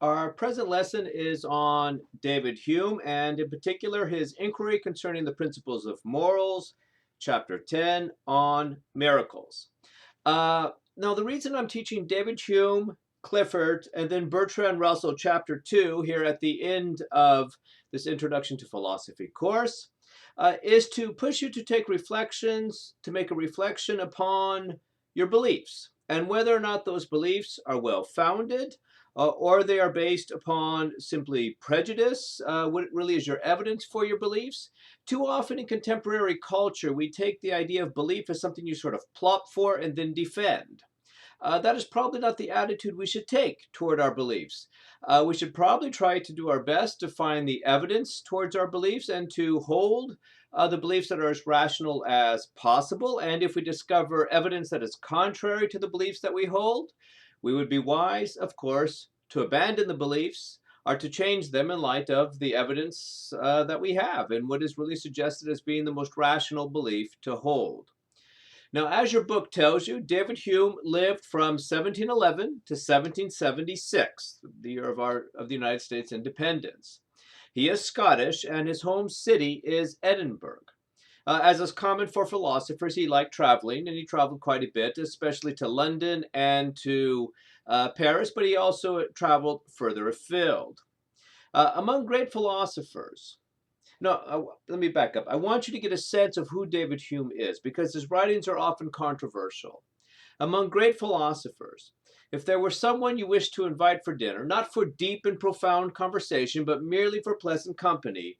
Our present lesson is on David Hume, and in particular, his inquiry concerning the principles of morals, chapter 10 on miracles. Now, the reason I'm teaching David Hume, Clifford, and then Bertrand Russell, chapter 2, here at the end of this Introduction to Philosophy course, is to push you to take reflections, to make a reflection upon your beliefs and whether or not those beliefs are well founded or they are based upon simply prejudice. What really is your evidence for your beliefs? Too often in contemporary culture, we take the idea of belief as something you sort of plot for and then defend. That is probably not the attitude we should take toward our beliefs. We should probably try to do our best to find the evidence towards our beliefs and to hold the beliefs that are as rational as possible. And if we discover evidence that is contrary to the beliefs that we hold, we would be wise, of course, to abandon the beliefs or to change them in light of the evidence that we have and what is really suggested as being the most rational belief to hold. Now, as your book tells you, David Hume lived from 1711 to 1776, the year of the United States independence. He is Scottish, and his home city is Edinburgh. As is common for philosophers, he liked traveling, and he traveled quite a bit, especially to London and to Paris, but he also traveled further afield. Among great philosophers, no, let me back up. I want you to get a sense of who David Hume is because his writings are often controversial. Among great philosophers, if there were someone you wished to invite for dinner, not for deep and profound conversation, but merely for pleasant company,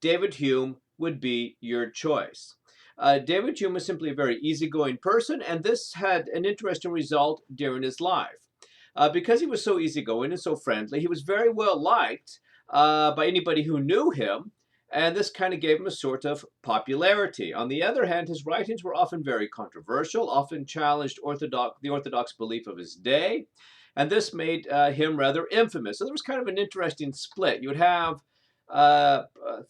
David Hume would be your choice. David Hume was simply a very easygoing person, and this had an interesting result during his life. Because he was so easygoing and so friendly, he was very well liked by anybody who knew him, and this kind of gave him a sort of popularity. On the other hand, his writings were often very controversial, often challenged the orthodox belief of his day, and this made him rather infamous. So there was kind of an interesting split. You would have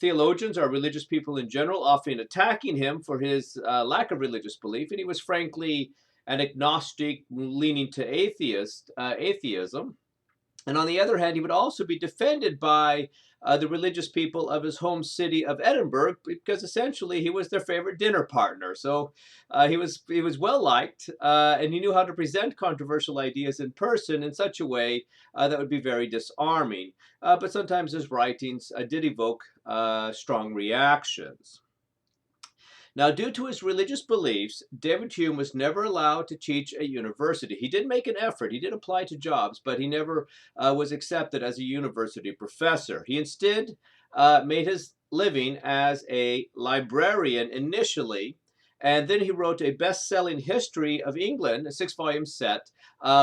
theologians or religious people in general often attacking him for his lack of religious belief, and he was frankly an agnostic leaning to atheism. And on the other hand, he would also be defended by the religious people of his home city of Edinburgh because essentially he was their favorite dinner partner. So he was well liked, and he knew how to present controversial ideas in person in such a way that would be very disarming. But sometimes his writings did evoke strong reactions. Now, due to his religious beliefs, David Hume was never allowed to teach at university. He did make an effort, he did apply to jobs, but he never was accepted as a university professor. He instead made his living as a librarian initially, and then he wrote a best-selling history of England, a six-volume set,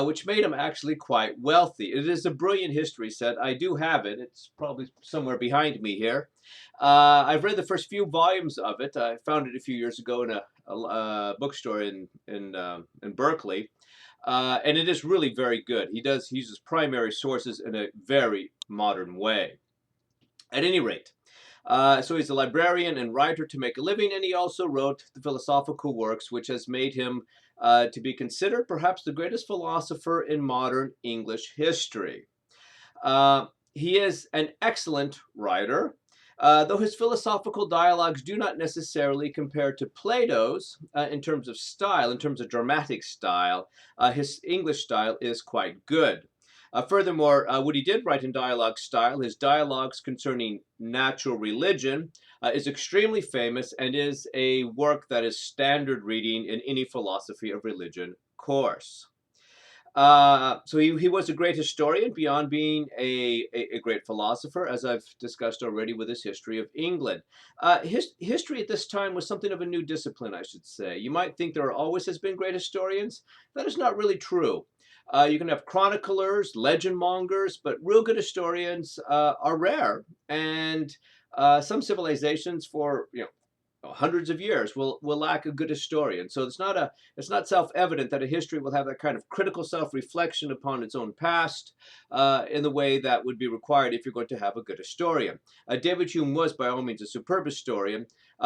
which made him actually quite wealthy. It is a brilliant history set. I do have it. It's probably somewhere behind me here. I've read the first few volumes of it. I found it a few years ago in a bookstore in Berkeley, and it is really very good. He uses primary sources in a very modern way. At any rate, so he's a librarian and writer to make a living, and he also wrote the philosophical works, which has made him to be considered perhaps the greatest philosopher in modern English history. He is an excellent writer. Though his philosophical dialogues do not necessarily compare to Plato's in terms of style, in terms of dramatic style, his English style is quite good. Furthermore, what he did write in dialogue style, his dialogues concerning natural religion, is extremely famous and is a work that is standard reading in any philosophy of religion course. So he was a great historian beyond being a great philosopher, as I've discussed already with his history of England. History at this time was something of a new discipline, I should say. You might think there always has been great historians. That is not really true. You can have chroniclers, legend mongers, but real good historians are rare. And some civilizations for hundreds of years will lack a good historian. So it's not self-evident that a history will have that kind of critical self-reflection upon its own past in the way that would be required if you're going to have a good historian. David Hume was by all means a superb historian.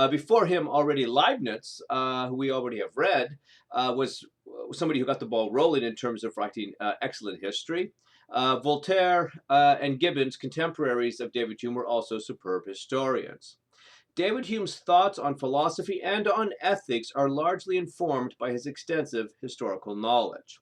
Before him, already Leibniz, who we already have read, was somebody who got the ball rolling in terms of writing excellent history. Voltaire and Gibbons, contemporaries of David Hume, were also superb historians. David Hume's thoughts on philosophy and on ethics are largely informed by his extensive historical knowledge.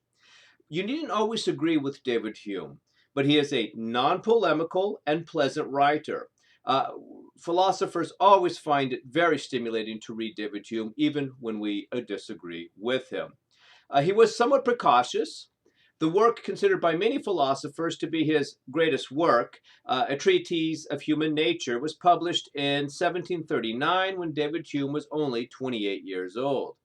You needn't always agree with David Hume, but he is a non polemical and pleasant writer. Uh, Philosophers always find it very stimulating to read David Hume, even when we disagree with him. He was somewhat precocious. The work considered by many philosophers to be his greatest work, A Treatise of Human Nature, was published in 1739 when David Hume was only 28 years old.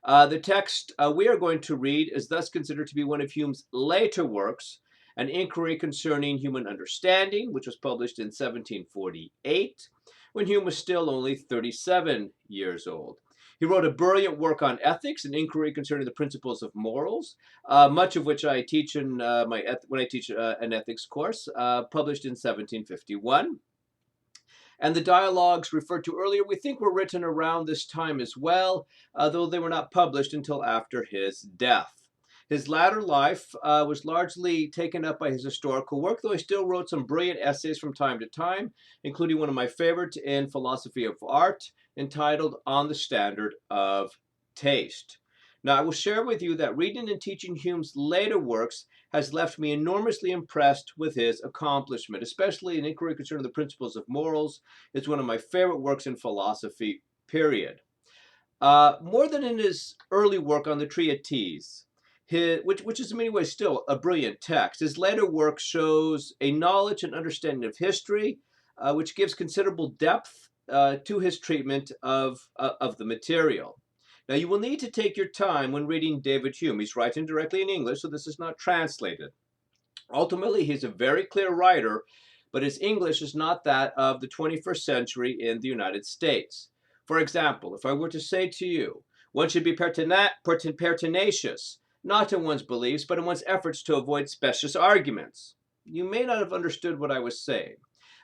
The text we are going to read is thus considered to be one of Hume's later works, An Inquiry Concerning Human Understanding, which was published in 1748, when Hume was still only 37 years old. He wrote a brilliant work on ethics, An Inquiry Concerning the Principles of Morals, much of which I teach in when I teach an ethics course, published in 1751. And the dialogues referred to earlier, we think were written around this time as well, though they were not published until after his death. His latter life was largely taken up by his historical work, though he still wrote some brilliant essays from time to time, including one of my favorites in philosophy of art, entitled On the Standard of Taste. Now, I will share with you that reading and teaching Hume's later works has left me enormously impressed with his accomplishment, especially An Inquiry Concerning the Principles of Morals. It's one of my favorite works in philosophy, period. More than in his early work on the treatise, which is in many ways still a brilliant text, his later work shows a knowledge and understanding of history, which gives considerable depth to his treatment of the material. Now, you will need to take your time when reading David Hume. He's writing directly in English, so this is not translated. Ultimately, he's a very clear writer, but his English is not that of the 21st century in the United States. For example, if I were to say to you, one should be pertinacious, not in one's beliefs, but in one's efforts to avoid specious arguments, you may not have understood what I was saying.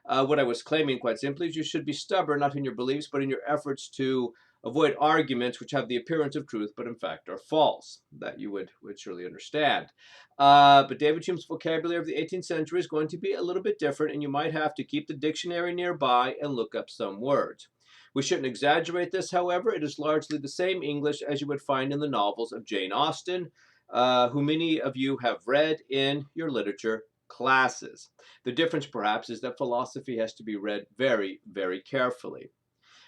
What I was claiming, quite simply, is you should be stubborn, not in your beliefs, but in your efforts to avoid arguments which have the appearance of truth, but in fact are false. That you would surely understand. But David Hume's vocabulary of the 18th century is going to be a little bit different, and you might have to keep the dictionary nearby and look up some words. We shouldn't exaggerate this, however. It is largely the same English as you would find in the novels of Jane Austen, who many of you have read in your literature classes. The difference, perhaps, is that philosophy has to be read very, very carefully.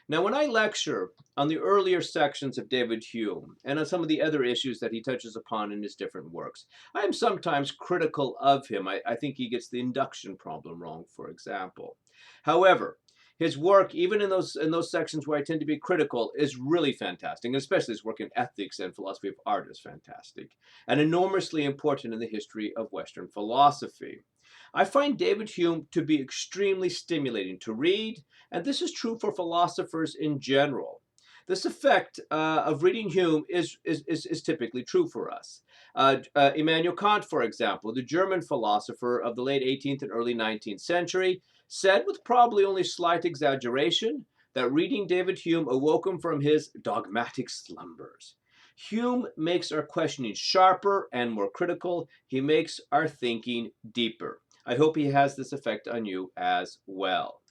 Now, when I lecture on the earlier sections of David Hume and on some of the other issues that he touches upon in his different works, I am sometimes critical of him. I think he gets the induction problem wrong, for example. However, his work, even in those sections where I tend to be critical, is really fantastic, and especially his work in ethics and philosophy of art is fantastic, and enormously important in the history of Western philosophy. I find David Hume to be extremely stimulating to read, and this is true for philosophers in general. This effect of reading Hume is typically true for us. Immanuel Kant, for example, the German philosopher of the late 18th and early 19th century, said with probably only slight exaggeration that reading David Hume awoke him from his dogmatic slumbers. Hume makes our questioning sharper and more critical. He makes our thinking deeper. I hope he has this effect on you as well.